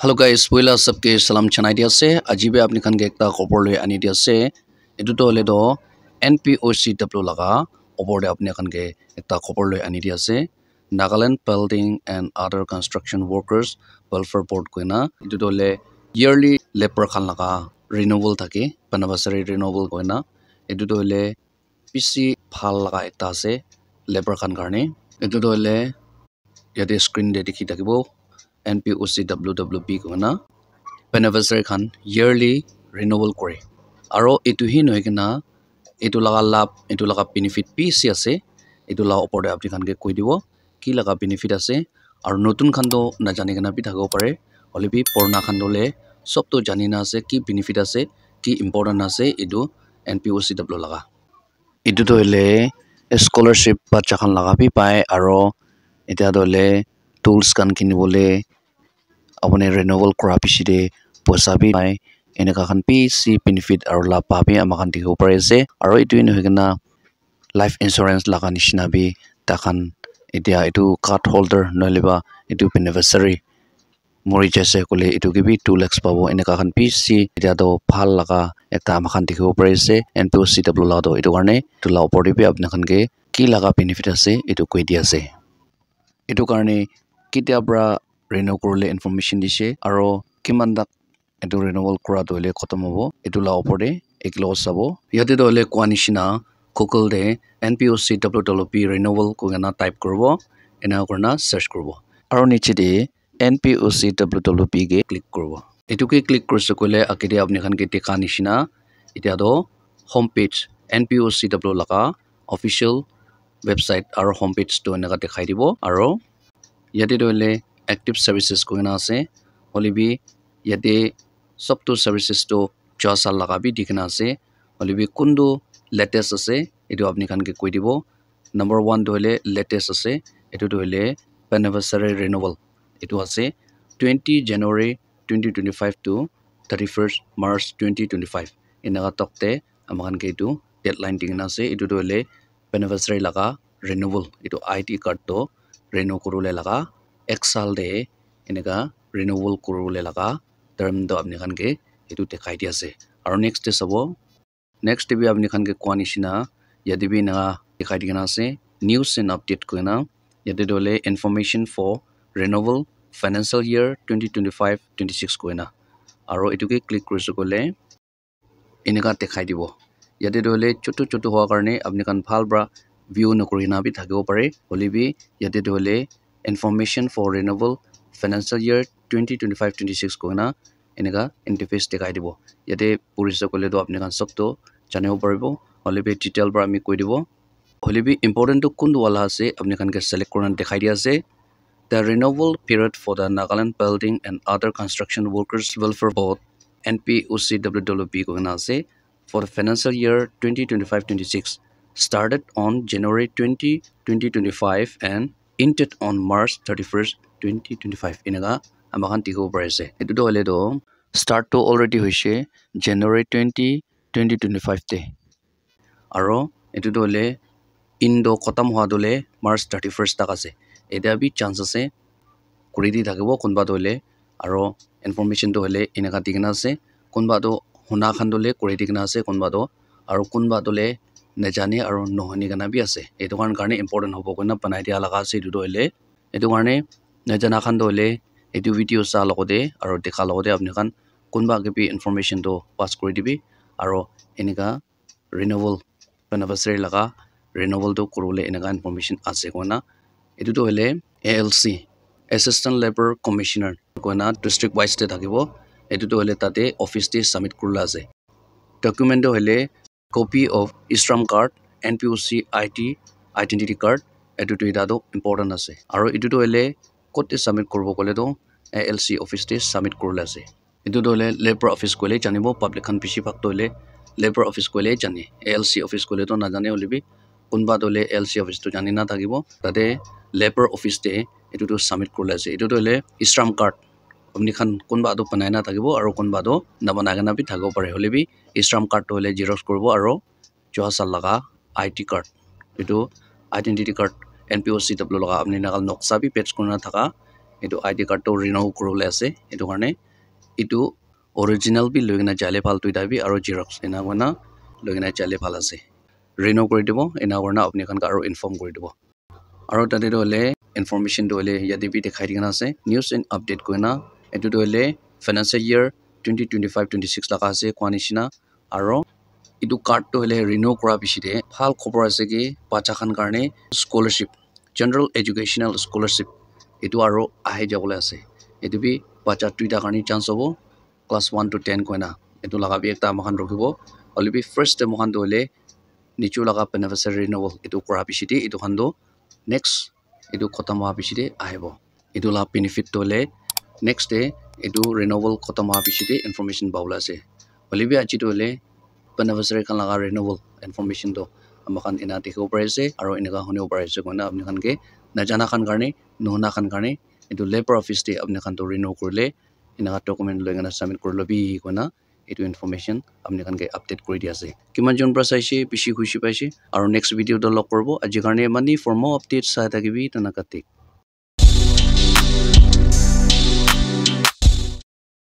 Hello guys, spoiler सबके सलाम चनाई दिया से अजीबे अपनी खान के एकता खबर ले आनी दिया से इधर तो ले दो NPOCW लगा ऊपर दे अपने खान के एकता खबर ले आनी दिया से Nagaland Building and Other Construction Workers Welfare Board को ना इधर तो ले yearly लेपर खान लगा renewal था के anniversary renewal को ना इधर तो ले PC फाल लगा एकता से लेपर खान करने इधर तो ले यदि screen दे दिखी था कि वो NPOCWWP को ना anniversary खान yearly renewal करे आरो इतु ही नहीं कि ना इतु लगा लाभ इतु लगा benefit PC आसे इतु लगा ऊपर दे अपनी खान के कोई दिवो की लगा benefit आसे और नतुन खान तो न जाने के ना भी थागो परे होले भी पुराना खान तो ले सब तो जानी ना आसे की benefit आसे की important आसे इतु NPOCW लगा इतु तो ले scholarship बच्चा खान लगा भी पाए आरो इतना तो ले tools खान किन्हीं बोले अपने renewal करा पिछे दे पैसा भी पाए इन्हें खान PC benefit और लाभ पाबी अमाखान दिखो परे से और इतु इन होगा ना life insurance लगा निशना भी ताखान इतना इतु card holder न लेबा इतु beneficiary मोरी जैसे कोले इतु के भी 2 lakhs पावो इन्हें खान PC इतना तो फाल लगा एक ता अमाखान दिखो परे से NPOCW ला दो इतु करने तो लाभ पड़े भी अपने खान के की लगा benefit से इतु कोई दिया से इतु करने कितना बड़ा renew करले information दिशे आरो किमान तक इतु renewal करा तो ले खत्म हो इतु लाओ पड़े एक लॉस सबो यदि तो ले क्वानिशिना Google दे NPOCWWP renewal को गना टाइप करबो इना करना सर्च करबो आरो नीचे दे NPOCWWP के क्लिक करबो इतु के क्लिक कर सकले आकेदे अपने खान के टिका निशिना इता दो होम पेज NPOCW लगा ऑफिशियल वेबसाइट और होम पेज तो इनका दिखाई दिबो आरो यदि तो ले एक्टिव सर्विसेज को ना से होली भी यदि सब तो सर्विसेज तो 4 साल लगा भी दिखना से होली भी कुंदो लेटेस्ट से इतो अपनी खान के कोई दिबो नंबर 1 तो ले लेटेस्ट से इतो तो ले anniversary renewal इतो आसे 20 January 2025 to 31st March 2025 इनका तकते अमखान के इतो डेडलाइन दिखना से इतो तो ले anniversary लगा renewal इतो ID कार्ड तो renew करोले लगा एक साल दे इनका renewal करोले लगा टर्म तो अपने खान के इतु दिखाई दिया से और नेक्स्ट सबो नेक्स्ट भी अपने खान के क्वानिशिना यदि भी ना दिखाई दिया से न्यूज़ एंड अपडेट को ना यदि दोले information for renewal financial year 2025-26 को ना और इतु के क्लिक कर सकले इनका दिखाई दिबो यदि दोले छोटो छोटो हुआ करने अपने खान फाल ब्रा व्यू नकरिना भी थागो पारे होली भी यदि दोले information for renewal financial year 2025-26 को ना इनका इंटरफेस दिखाई दिबो यदि पुलिस कोले तो अपने खान सब तो जाने हो परबो होले भी डिटेल पर आमी कोई दिबो होले भी इंपोर्टेंट तो कुंद वाला से अपने खान के सेलेक्ट करना दिखाई दिया से the renewal period for the Nagaland Building and Other Construction Workers Welfare Board NPOCWWP को ना से for the financial year 2025-26 started on January 20, 2025 and ended on March 31st 2025 इनका अमाखान तिको परेसे इतु तो हले तो start to already होइसे January 20 2025 ते आरो इतु तो हले इन्दो खतम हुआ दोले March 31st तक आसे एदा भी चांस আছে কৰি দি থাকিব কোনবা দলে আৰু ইনফরমেশন তো হলে ইনকা দিগনা আছে কোনবা তো হুনা খান দলে কৰি দিগনা আছে কোনবা তো আৰু কোনবা দলে নেজানে আৰু নহনি গানা বি আছে এটো কাৰণে ইম্পৰ্টেন্ট হ'ব কোনা বনাই দিয়া লাগা আছে এটো দলে এটো কাৰণে নেজানা খান দলে এটো ভিডিও চা লগতে আৰু দেখা লগতে আপনি খান কোনবা কে বি ইনফৰমেশন তো পাস কৰি দিবি আৰু এনিকা ৰিনিউৱেল anniversary লাগা ৰিনিউৱেল তো কৰলে এনিকা ইনফরমেশন আছে কোনা এটো তো হলে ALC Assistant Labor Commissioner কোনা ডিস্ট্রিক্ট ওয়াইজ তে থাকিব এটো তো হলে তাতে অফিস তে সাবমিট করলা আছে ডকুমেন্ট তো হলে copy of e-Shram card NPOC IT identity card এটো তো এটা তো ইম্পর্টেন্ট আছে আৰু এটো তো হলে কোতে সাবমিট করব কলে তো ALC অফিস তে সাবমিট করলা আছে এটো তো হলে লেবার অফিস কলে জানিব পাবলিক খান বেশি ভাগ তো হলে লেবার অফিস কলে জানি ALC অফিস কলে তো না জানে হলিবি কোনবা দলে ALC অফিস তো জানি না থাকিব তাতে লেবার অফিস তে এটো তো সাবমিট করলা আছে এটো তো হলে ইশ্রম কার্ড আপনি খান কোনবা তো বনাই না থাকিব আৰু কোনবা তো না বনাগানা বি থাকো পাৰে হলিবি ইশ্ৰম কাৰ্ড তো হলে জেৰক্স কৰব আৰু 4 সাল লাগা IT কার্ড এটো আইডেন্টিটি কার্ড NPOCW লগা আপনি নাগাল নকশা বি পেজ করনা থাকা etu ID card to renew kurule ase etu karne etu original bi logina jale phal tuita bi aro xerox ena kona logina jale phal ase renew kuri dibo ena korna apni khan ka aro inform kuri dibo aro tate to hole information to hole yate bi dekhai dikena ase news and update koina etu to hole financial year 2025-26 laka ase kwanishina aro etu card to hole renew kura bishide phal khobor ase ki bacha khan karne scholarship general educational scholarship etu aro ahe jabole ase etu bi bacha tuita karni chance hobo class 1 to 10 koina etu laga bi ekta mohan rokhibo olibi first mohan to hole nichu laga beneficiary renewal etu kura bishide etu khan do next etu khotam hoa bishide ahebo etu la benefit to hole next day etu renewal khotam hoa bishide information paula ase olibi achi to hole beneficiary khan laga renewal information to amakhan ena dekhibo pare ase aro enaka honibo pare ase koina apni khan ke najana khan karne nohna khan karne etu labor office te apni khan to renew kurle enaka document loigana submit kurlo bi koina etu information apni khan ke update kuri dia ase kiman jon pra saise bishi khushi paise aro next video to log korbo aji karne mani for more updates sa thakibi tanaka tik